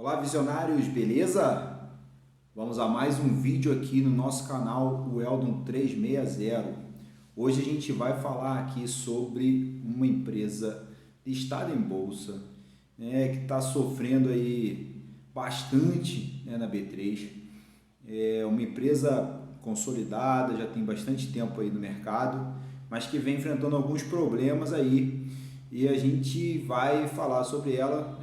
Olá, visionários, beleza? Vamos a mais um vídeo aqui no nosso canal, o Eldon 360. Hoje a gente vai falar aqui sobre uma empresa listada em bolsa, que está sofrendo aí bastante, na B3. É uma empresa consolidada, já tem bastante tempo aí no mercado, mas que vem enfrentando alguns problemas aí. E a gente vai falar sobre ela,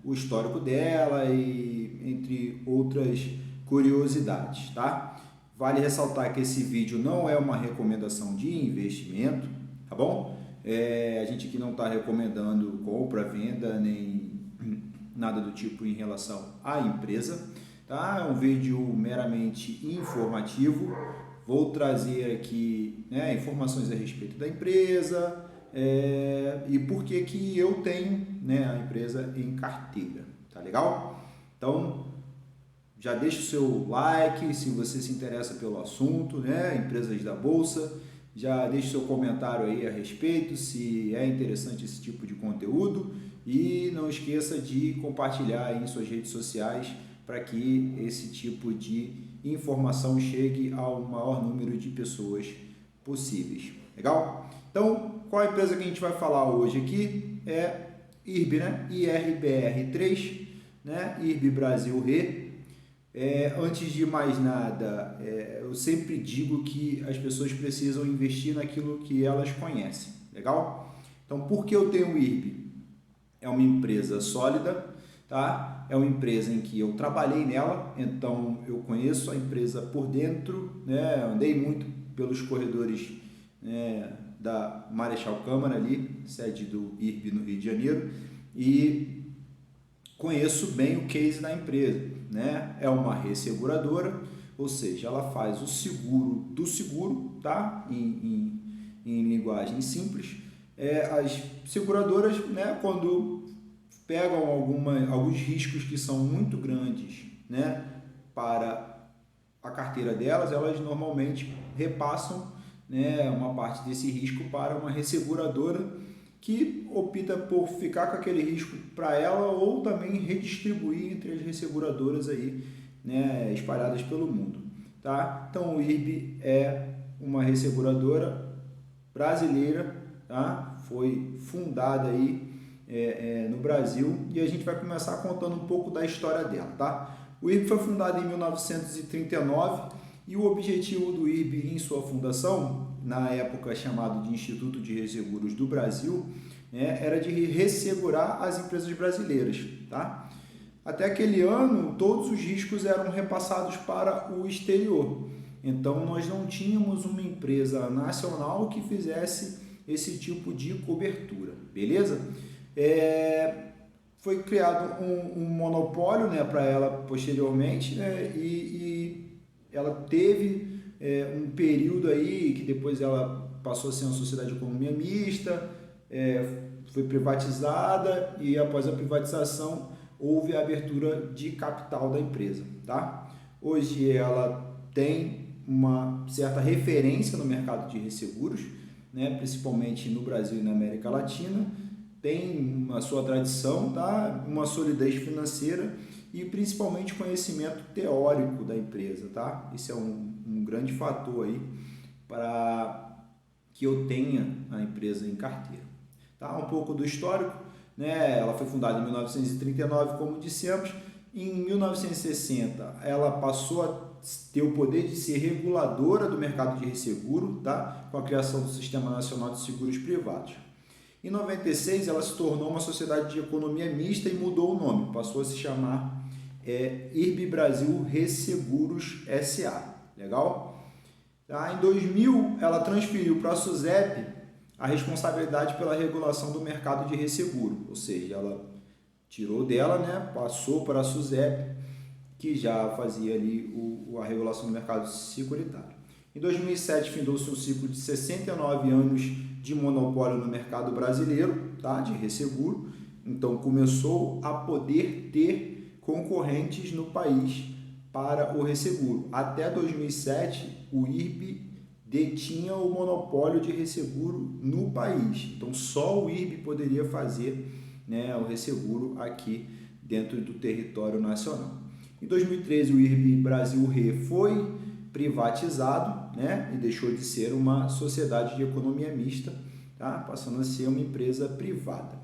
o histórico dela e entre outras curiosidades, tá? Vale ressaltar que esse vídeo não é uma recomendação de investimento, tá bom? A gente aqui não está recomendando compra, venda, nem nada do tipo em relação à empresa, tá? É um vídeo meramente informativo. Vou trazer aqui, informações a respeito da empresa, e por que que eu tenho, a empresa em carteira, tá legal? Então, já deixa o seu like se você se interessa pelo assunto, empresas da bolsa, já deixa o seu comentário aí a respeito, se é interessante esse tipo de conteúdo, e não esqueça de compartilhar aí em suas redes sociais para que esse tipo de informação chegue ao maior número de pessoas possíveis. Legal? Então, qual a empresa que a gente vai falar hoje aqui? É IRB, IRBR3, IRB Brasil Re. Antes de mais nada, eu sempre digo que as pessoas precisam investir naquilo que elas conhecem. Legal? Então, por que eu tenho o IRB? É uma empresa sólida, tá? É uma empresa em que eu trabalhei nela, então eu conheço a empresa por dentro, andei muito pelos corredores, da Marechal Câmara ali, sede do IRB no Rio de Janeiro, e conheço bem o case da empresa, É uma resseguradora, ou seja, ela faz o seguro do seguro, tá? Em linguagem simples. As seguradoras, quando pegam alguns riscos que são muito grandes, para a carteira delas, elas normalmente repassam, uma parte desse risco para uma resseguradora que opta por ficar com aquele risco para ela ou também redistribuir entre as resseguradoras aí, espalhadas pelo mundo, tá? Então o IRB é uma resseguradora brasileira, tá? Foi fundada aí no Brasil, e a gente vai começar contando um pouco da história dela, tá? O IRB foi fundado em 1939 e o objetivo do IRB em sua fundação, na época chamado de Instituto de Resseguros do Brasil, era de ressegurar as empresas brasileiras, tá? Até aquele ano, todos os riscos eram repassados para o exterior. Então, nós não tínhamos uma empresa nacional que fizesse esse tipo de cobertura, beleza? Foi criado um monopólio, para ela posteriormente, e ela teve um período aí que depois ela passou a ser uma sociedade de economia mista, foi privatizada, e após a privatização houve a abertura de capital da empresa, tá? Hoje ela tem uma certa referência no mercado de resseguros, principalmente no Brasil e na América Latina, tem a sua tradição, tá? Uma solidez financeira e principalmente conhecimento teórico da empresa, tá? Isso é um grande fator aí para que eu tenha a empresa em carteira. Tá? Um pouco do histórico, Ela foi fundada em 1939, como dissemos. Em 1960, ela passou a ter o poder de ser reguladora do mercado de resseguro, tá? Com a criação do Sistema Nacional de Seguros Privados. Em 96, ela se tornou uma sociedade de economia mista e mudou o nome, passou a se chamar IRB Brasil Resseguros S.A. Legal? Tá? Em 2000, ela transferiu para a SUSEP a responsabilidade pela regulação do mercado de resseguro, ou seja, ela tirou dela, passou para a SUSEP, que já fazia ali a regulação do mercado securitário. Em 2007, findou-se um ciclo de 69 anos de monopólio no mercado brasileiro, tá? De resseguro. Então, começou a poder ter concorrentes no país para o resseguro. Até 2007, o IRB detinha o monopólio de resseguro no país. Então, só o IRB poderia fazer, o resseguro aqui dentro do território nacional. Em 2013, o IRB Brasil Re foi privatizado, né, e deixou de ser uma sociedade de economia mista, tá, passando a ser uma empresa privada.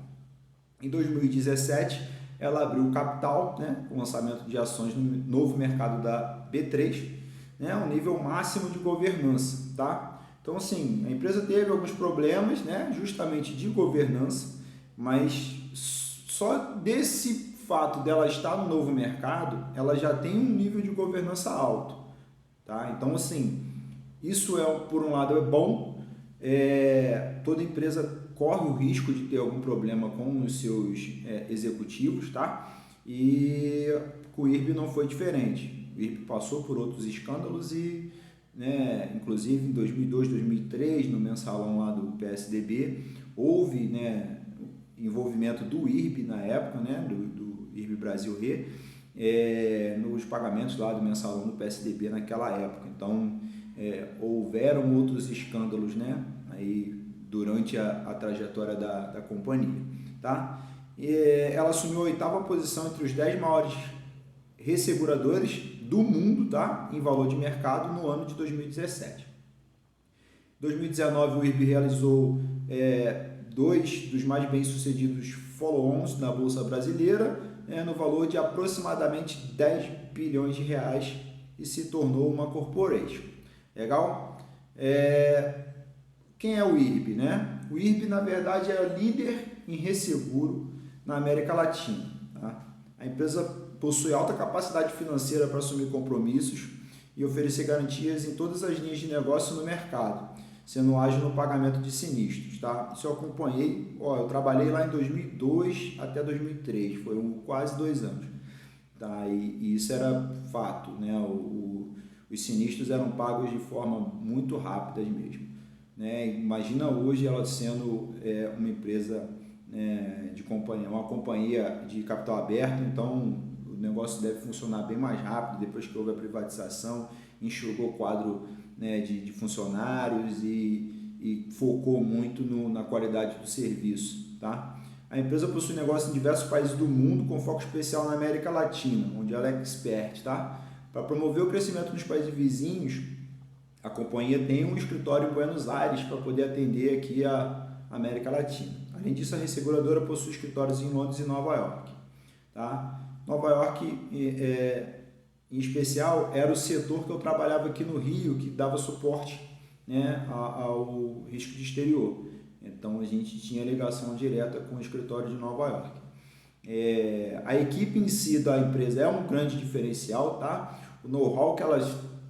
Em 2017, ela abriu capital, né, com o lançamento de ações no novo mercado da B3, né, um nível máximo de governança, tá? Então, assim, a empresa teve alguns problemas, né, justamente de governança, mas só desse fato dela estar no novo mercado, ela já tem um nível de governança alto, tá? Então, assim, isso por um lado é bom, toda empresa corre o risco de ter algum problema com os seus executivos, tá? E com o IRB não foi diferente. O IRB passou por outros escândalos e, né, inclusive em 2002, 2003, no mensalão lá do PSDB, houve, né, envolvimento do IRB na época, né, do IRB Brasil Re, nos pagamentos lá do mensalão do PSDB naquela época. Então, houveram outros escândalos, né, aí durante a trajetória da companhia, tá? Ela assumiu a 8ª posição entre os 10 maiores resseguradores do mundo, tá, em valor de mercado no ano de 2017. Em 2019, o IRB realizou 2 dos mais bem-sucedidos follow-ons na Bolsa Brasileira, no valor de aproximadamente 10 bilhões de reais e se tornou uma corporation. Legal? Quem é o IRB, né? O IRB, na verdade, é líder em resseguro na América Latina. Tá? A empresa possui alta capacidade financeira para assumir compromissos e oferecer garantias em todas as linhas de negócio no mercado, sendo ágil no pagamento de sinistros. Tá? Isso eu acompanhei, eu trabalhei lá em 2002 até 2003, foram quase 2 anos. Tá? E isso era fato, né? Os sinistros eram pagos de forma muito rápida mesmo. Né? Imagina hoje ela sendo uma empresa de companhia, uma companhia de capital aberto, então o negócio deve funcionar bem mais rápido. Depois que houve a privatização, enxugou o quadro, né, de funcionários e focou muito na qualidade do serviço. Tá? A empresa possui negócio em diversos países do mundo, com foco especial na América Latina, onde ela é expert. Tá? Para promover o crescimento nos países vizinhos, a companhia tem um escritório em Buenos Aires para poder atender aqui a América Latina. Além disso, a resseguradora possui escritórios em Londres e Nova York. Tá? Nova York, em especial, era o setor que eu trabalhava aqui no Rio, que dava suporte, né, ao risco de exterior. Então, a gente tinha ligação direta com o escritório de Nova York. A equipe em si da empresa é um grande diferencial, tá? O know-how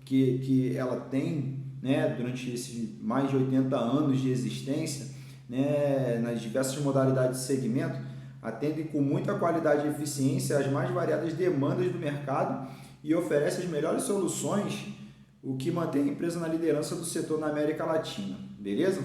que ela tem, né, durante esses mais de 80 anos de existência, né, nas diversas modalidades de segmento, atendem com muita qualidade e eficiência às mais variadas demandas do mercado e oferece as melhores soluções, o que mantém a empresa na liderança do setor na América Latina. Beleza?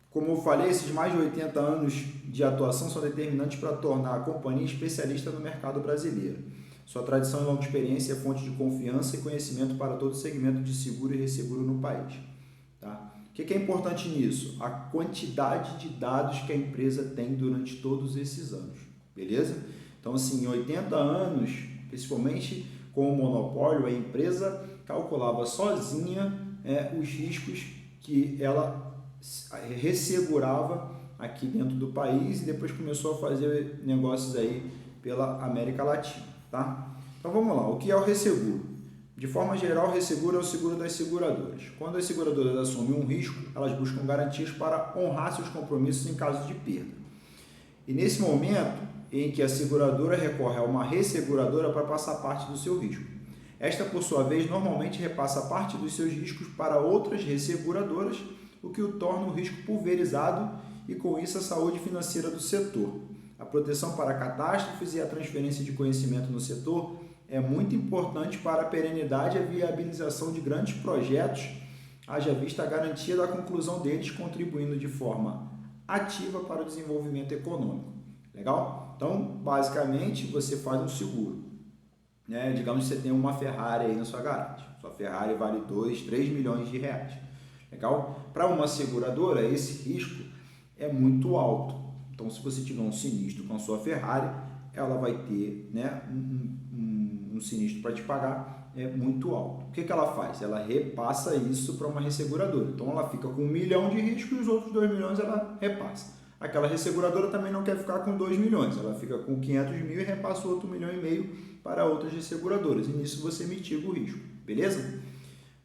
Como eu falei, esses mais de 80 anos de atuação são determinantes para tornar a companhia especialista no mercado brasileiro. Sua tradição e longa experiência é fonte de confiança e conhecimento para todo o segmento de seguro e resseguro no país. Tá? O que é importante nisso? A quantidade de dados que a empresa tem durante todos esses anos. Beleza? Então, assim, em 80 anos, principalmente com o monopólio, a empresa calculava sozinha os riscos que ela ressegurava aqui dentro do país e depois começou a fazer negócios aí pela América Latina. Tá? Então vamos lá, o que é o resseguro? De forma geral, o resseguro é o seguro das seguradoras. Quando as seguradoras assumem um risco, elas buscam garantias para honrar seus compromissos em caso de perda. E nesse momento em que a seguradora recorre a uma resseguradora para passar parte do seu risco. Esta, por sua vez, normalmente repassa parte dos seus riscos para outras resseguradoras, o que o torna um risco pulverizado e, com isso, a saúde financeira do setor. A proteção para catástrofes e a transferência de conhecimento no setor é muito importante para a perenidade e a viabilização de grandes projetos, haja vista a garantia da conclusão deles, contribuindo de forma ativa para o desenvolvimento econômico. Legal? Então, basicamente, você faz um seguro. Né? Digamos que você tem uma Ferrari aí na sua garagem. Sua Ferrari vale 2, 3 milhões de reais. Legal? Para uma seguradora, esse risco é muito alto. Então, se você tiver um sinistro com a sua Ferrari, ela vai ter, né, um sinistro para te pagar muito alto. O que ela faz? Ela repassa isso para uma resseguradora. Então, ela fica com 1 milhão de risco e os outros 2 milhões ela repassa. Aquela resseguradora também não quer ficar com 2 milhões, ela fica com 500 mil e repassa outro 1,5 milhão para outras resseguradoras. E nisso você mitiga o risco, beleza?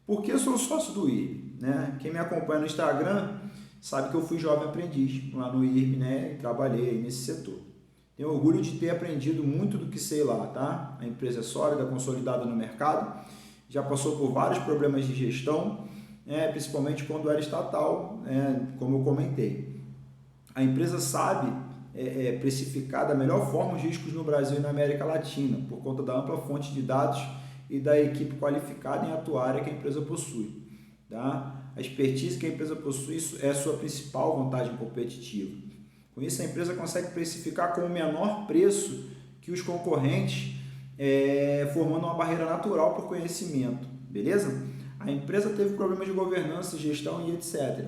Por que eu sou sócio do IRB? Né? Quem me acompanha no Instagram sabe que eu fui jovem aprendiz lá no IRB, né? E trabalhei nesse setor. Tenho orgulho de ter aprendido muito do que sei lá, tá? A empresa é sólida, consolidada no mercado, já passou por vários problemas de gestão, principalmente quando era estatal, como eu comentei. A empresa sabe precificar da melhor forma os riscos no Brasil e na América Latina, por conta da ampla fonte de dados e da equipe qualificada em atuária que a empresa possui. Tá? A expertise que a empresa possui é a sua principal vantagem competitiva. Com isso, a empresa consegue precificar com o menor preço que os concorrentes, formando uma barreira natural por conhecimento. Beleza? A empresa teve problemas de governança, gestão e etc.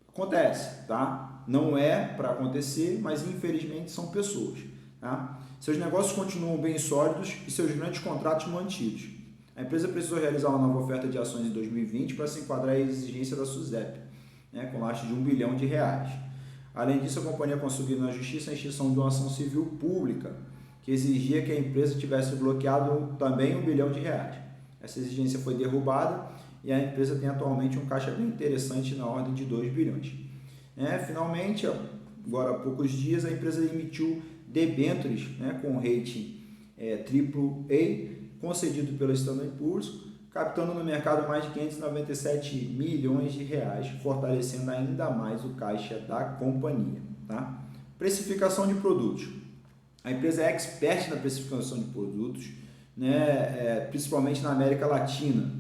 Acontece, tá? Não é para acontecer, mas infelizmente são pessoas. Tá? Seus negócios continuam bem sólidos e seus grandes contratos mantidos. A empresa precisou realizar uma nova oferta de ações em 2020 para se enquadrar à exigência da SUSEP, com lastro de R$1 bilhão. Além disso, a companhia conseguiu na justiça a extinção de uma ação civil pública que exigia que a empresa tivesse bloqueado também R$1 bilhão. Essa exigência foi derrubada e a empresa tem atualmente um caixa bem interessante na ordem de 2 bilhões. Finalmente, agora há poucos dias, a empresa emitiu debêntures com rating AAA, concedido pela Standard & Poor's, captando no mercado mais de R$597 milhões, fortalecendo ainda mais o caixa da companhia. Tá? Precificação de produtos. A empresa é expert na precificação de produtos, principalmente na América Latina.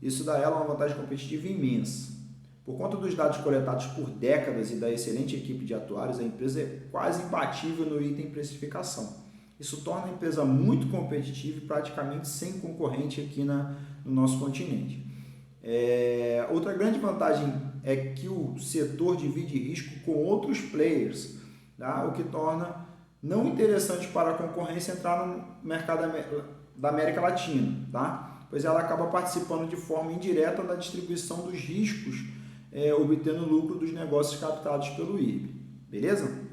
Isso dá a ela uma vantagem competitiva imensa. Por conta dos dados coletados por décadas e da excelente equipe de atuários, a empresa é quase imbatível no item precificação. Isso torna a empresa muito competitiva e praticamente sem concorrente aqui no nosso continente. Outra grande vantagem é que o setor divide risco com outros players, tá? O que torna não interessante para a concorrência entrar no mercado da América Latina, tá? Pois ela acaba participando de forma indireta da distribuição dos riscos, obtendo lucro dos negócios captados pelo IRB. Beleza? O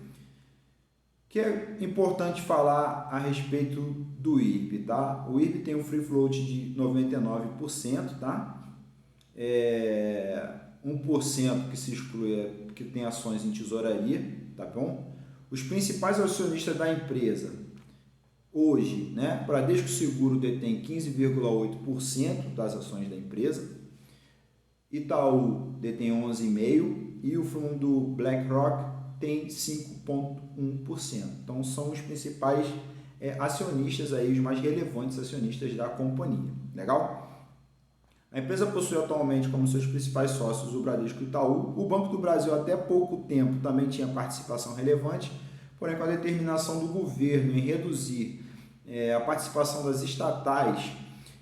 que é importante falar a respeito do IRB, tá? O IRB tem um free float de 99%, tá? 1% que se exclui que tem ações em tesouraria, tá bom? Os principais acionistas da empresa hoje, Bradesco Seguro detém 15,8% das ações da empresa, Itaú detém 11,5% e o fundo BlackRock tem 5,1%. Então, são os principais acionistas, aí, os mais relevantes acionistas da companhia. Legal? A empresa possui atualmente como seus principais sócios o Bradesco e o Itaú. O Banco do Brasil, até pouco tempo, também tinha participação relevante, porém, com a determinação do governo em reduzir a participação das estatais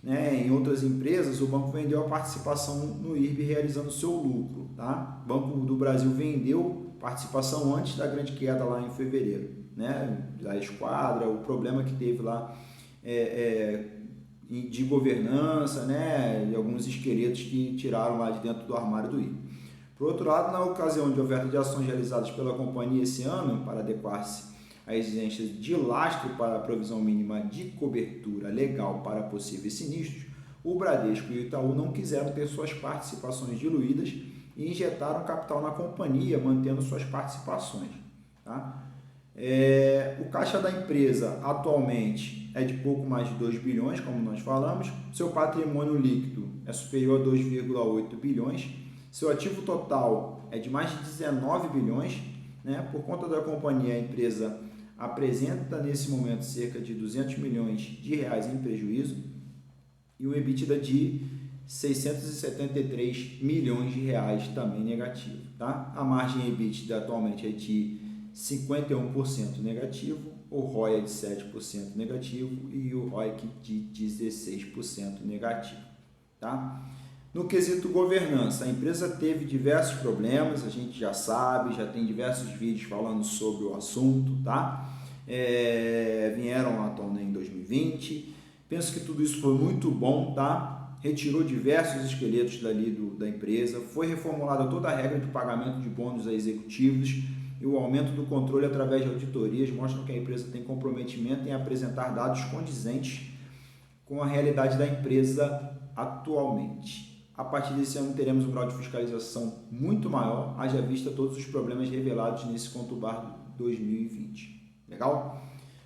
em outras empresas, o banco vendeu a participação no IRB, realizando seu lucro. Tá? O Banco do Brasil vendeu participação antes da grande queda lá em fevereiro, da esquadra, o problema que teve lá de governança, e alguns esqueletos que tiraram lá de dentro do armário do IRB. Por outro lado, na ocasião de oferta de ações realizadas pela companhia esse ano, para adequar-se a exigências de lastro para a provisão mínima de cobertura legal para possíveis sinistros, o Bradesco e o Itaú não quiseram ter suas participações diluídas e injetaram capital na companhia, mantendo suas participações. Tá? O caixa da empresa atualmente é de pouco mais de 2 bilhões, como nós falamos. Seu patrimônio líquido é superior a 2,8 bilhões. Seu ativo total é de mais de 19 bilhões. Por conta da companhia, a empresa apresenta nesse momento cerca de 200 milhões de reais em prejuízo e um EBITDA de 673 milhões de reais também negativo. Tá? A margem EBITDA atualmente é de 51% negativo, o ROI é de 7% negativo e o ROIC de 16% negativo. Tá? No quesito governança, a empresa teve diversos problemas, a gente já sabe, já tem diversos vídeos falando sobre o assunto, tá? Vieram à tona em 2020, penso que tudo isso foi muito bom, tá? Retirou diversos esqueletos da empresa, foi reformulada toda a regra de pagamento de bônus a executivos e o aumento do controle através de auditorias mostram que a empresa tem comprometimento em apresentar dados condizentes com a realidade da empresa atualmente. A partir desse ano teremos um grau de fiscalização muito maior, haja vista todos os problemas revelados nesse conturbado 2020. Legal?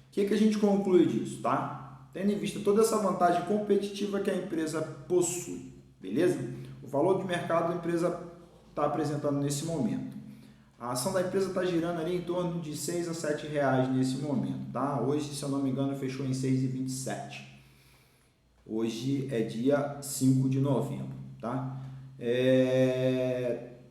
O que a gente conclui disso, tá? Tendo em vista toda essa vantagem competitiva que a empresa possui, beleza? O valor de mercado da empresa está apresentando nesse momento. A ação da empresa está girando ali em torno de R$ 6 a R$ 7 nesse momento, tá? Hoje, se eu não me engano, fechou em 6,27. Hoje é dia 5 de novembro, tá?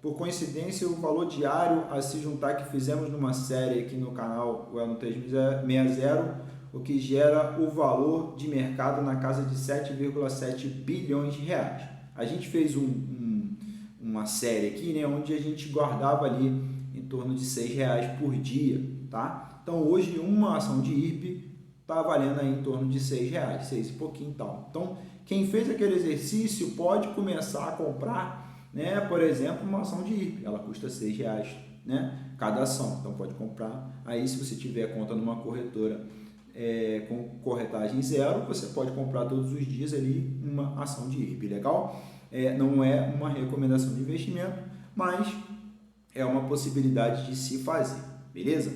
Por coincidência, o valor diário a se juntar que fizemos numa série aqui no canal o Eldon 360, o que gera o valor de mercado na casa de 7,7 bilhões de reais. A gente fez uma série aqui, né, onde a gente guardava ali em torno de R$ 6 por dia, tá? Então, hoje, uma ação de IRB está valendo aí em torno de R$ 6, 6 e pouquinho e tal. Então, quem fez aquele exercício pode começar a comprar, né, por exemplo, uma ação de IRB. Ela custa R$ 6, né, cada ação. Então, pode comprar. Aí, se você tiver conta numa corretora com corretagem zero, você pode comprar todos os dias ali uma ação de IRB, legal? Não é uma recomendação de investimento, mas é uma possibilidade de se fazer, beleza?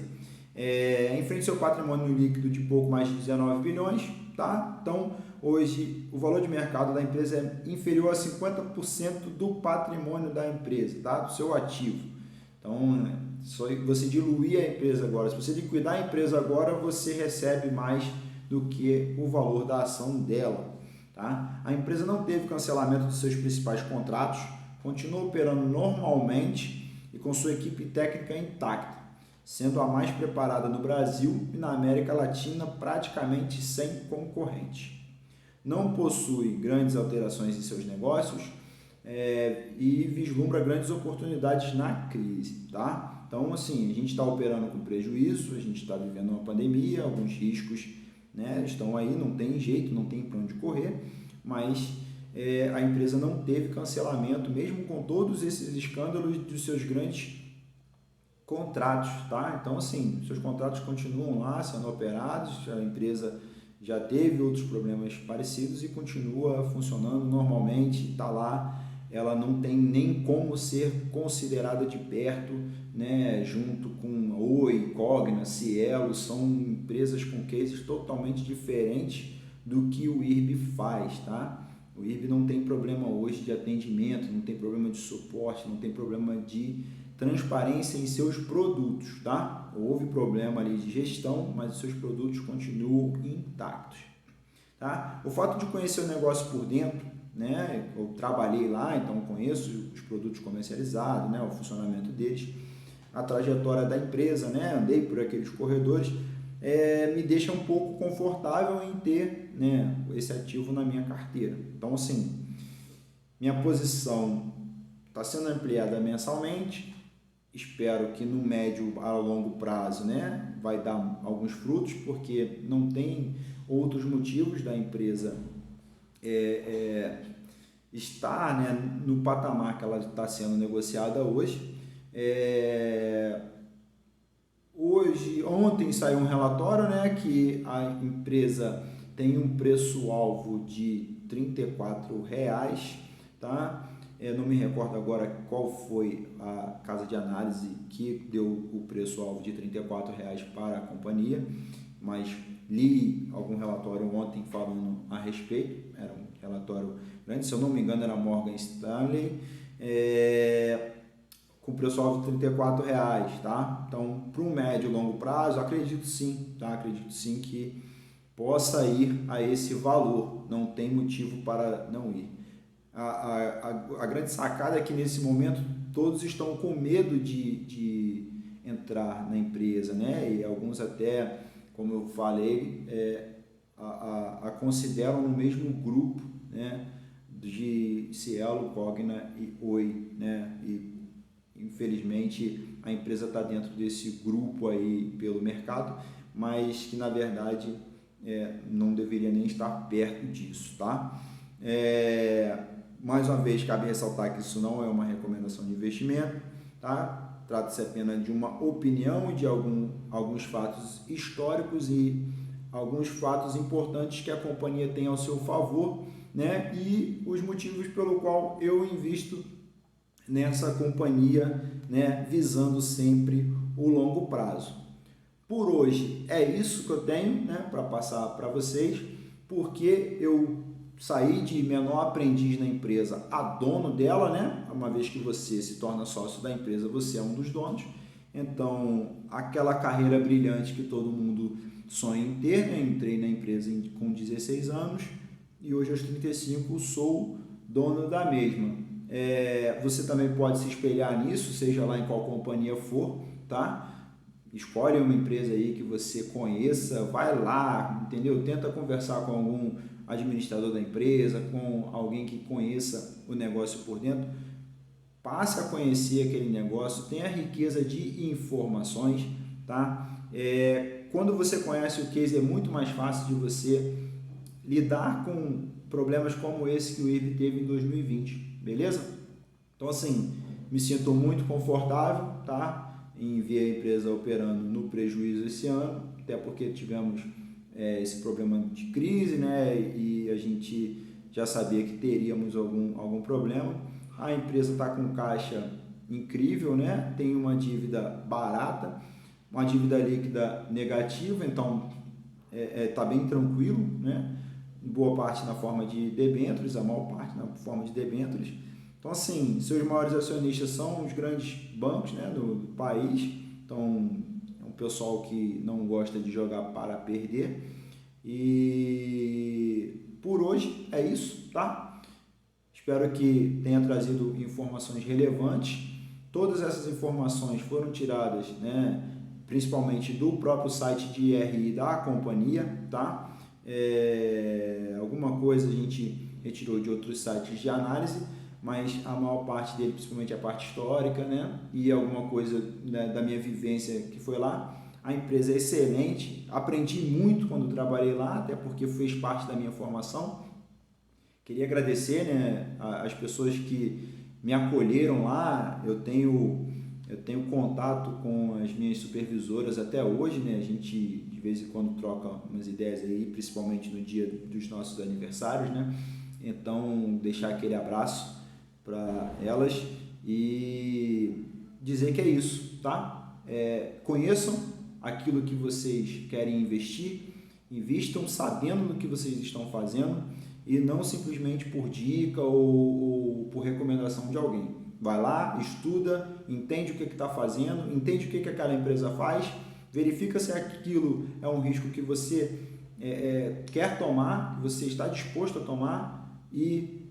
Em frente ao seu patrimônio líquido de pouco mais de 19 bilhões, tá? Então, hoje, o valor de mercado da empresa é inferior a 50% do patrimônio da empresa, tá? Do seu ativo. Então, só você diluir a empresa agora, se você liquidar a empresa agora, você recebe mais do que o valor da ação dela, tá? A empresa não teve cancelamento dos seus principais contratos, continua operando normalmente e com sua equipe técnica intacta, sendo a mais preparada no Brasil e na América Latina praticamente sem concorrente. Não possui grandes alterações em seus negócios e vislumbra grandes oportunidades na crise, tá? Então, assim, a gente está operando com prejuízo, a gente está vivendo uma pandemia, alguns riscos, né, estão aí, não tem jeito, não tem para onde correr, mas a empresa não teve cancelamento, mesmo com todos esses escândalos dos seus grandes contratos, tá? Então, assim, seus contratos continuam lá sendo operados, a empresa já teve outros problemas parecidos e continua funcionando normalmente, está lá, ela não tem nem como ser considerada de perto, né, junto com Oi, Cogna, Cielo, são empresas com cases totalmente diferentes do que o IRB faz, tá? O IRB não tem problema hoje de atendimento, não tem problema de suporte, não tem problema de transparência em seus produtos, tá? Houve problema ali de gestão, mas os seus produtos continuam intactos, tá? O fato de conhecer o negócio por dentro, né? Eu trabalhei lá, então conheço os produtos comercializados, né? O funcionamento deles, a trajetória da empresa, né? Andei por aqueles corredores, me deixa um pouco confortável em ter, né, esse ativo na minha carteira. Então, assim, minha posição está sendo ampliada mensalmente. Espero que no médio a longo prazo, né, vai dar alguns frutos, porque não tem outros motivos da empresa estar, né, no patamar que ela está sendo negociada hoje. Ontem saiu um relatório, né, que a empresa tem um preço-alvo de R$ 34, tá? Não me recordo agora qual foi a casa de análise que deu o preço-alvo de R$ 34 para a companhia, mas li algum relatório ontem falando a respeito, era um relatório grande, se eu não me engano era Morgan Stanley, com preço-alvo de R$ 34, tá? Então, para um médio e longo prazo, acredito sim, tá? Acredito sim que possa ir a esse valor, não tem motivo para não ir. A grande sacada é que nesse momento todos estão com medo de entrar na empresa, né? E alguns até, como eu falei, a consideram no mesmo grupo, né, de Cielo, Cogna e Oi, né? E infelizmente a empresa está dentro desse grupo aí pelo mercado, mas que na verdade não deveria nem estar perto disso, tá? Mais uma vez, cabe ressaltar que isso não é uma recomendação de investimento, tá? Trata-se apenas de uma opinião e de alguns fatos históricos e alguns fatos importantes que a companhia tem ao seu favor, né? E os motivos pelo qual eu invisto nessa companhia, né? Visando sempre o longo prazo. Por hoje é isso que eu tenho, né? Para passar para vocês, porque eu saí de menor aprendiz na empresa a dono dela, né? Uma vez que você se torna sócio da empresa, você é um dos donos. Então, aquela carreira brilhante que todo mundo sonha em ter, né? Entrei na empresa com 16 anos e hoje aos 35 sou dono da mesma. Você também pode se espelhar nisso, seja lá em qual companhia for, tá? Escolhe uma empresa aí que você conheça, vai lá, entendeu? Tenta conversar com algum administrador da empresa, com alguém que conheça o negócio por dentro. Passe a conhecer aquele negócio, tenha riqueza de informações, tá? Quando você conhece o case, é muito mais fácil de você lidar com problemas como esse que o IRB teve em 2020, beleza? Então, assim, me sinto muito confortável, tá? Em ver a empresa operando no prejuízo esse ano, até porque tivemos esse problema de crise, né? E a gente já sabia que teríamos algum problema. A empresa está com caixa incrível, né? Tem uma dívida barata, uma dívida líquida negativa, então está bem tranquilo, né? Boa parte na forma de debêntures, a maior parte na forma de debêntures. Então, assim, seus maiores acionistas são os grandes bancos, né, do país. Então, é um pessoal que não gosta de jogar para perder. E por hoje é isso, tá? Espero que tenha trazido informações relevantes. Todas essas informações foram tiradas, né, principalmente do próprio site de IRI da companhia, tá? Alguma coisa a gente retirou de outros sites de análise, mas a maior parte dele, principalmente a parte histórica, né? E alguma coisa, né, da minha vivência que foi lá. A empresa é excelente, aprendi muito quando trabalhei lá, até porque fez parte da minha formação. Queria agradecer, né, as pessoas que me acolheram lá. Eu tenho contato com as minhas supervisoras até hoje, né? A gente de vez em quando troca umas ideias aí, principalmente no dia dos nossos aniversários, né? Então, deixar aquele abraço para elas e dizer que é isso, tá? Conheçam aquilo que vocês querem investir, invistam sabendo no que vocês estão fazendo e não simplesmente por dica ou por recomendação de alguém. Vai lá, estuda, entende o que está fazendo, entende o que aquela empresa faz, verifica se aquilo é um risco que você quer tomar, que você está disposto a tomar e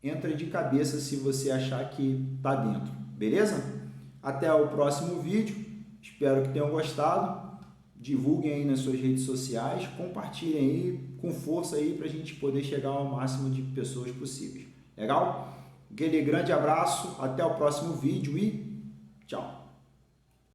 entra de cabeça se você achar que está dentro, beleza? Até o próximo vídeo, espero que tenham gostado, divulguem aí nas suas redes sociais, compartilhem aí com força aí para a gente poder chegar ao máximo de pessoas possíveis, legal? Aquele grande abraço, até o próximo vídeo e tchau!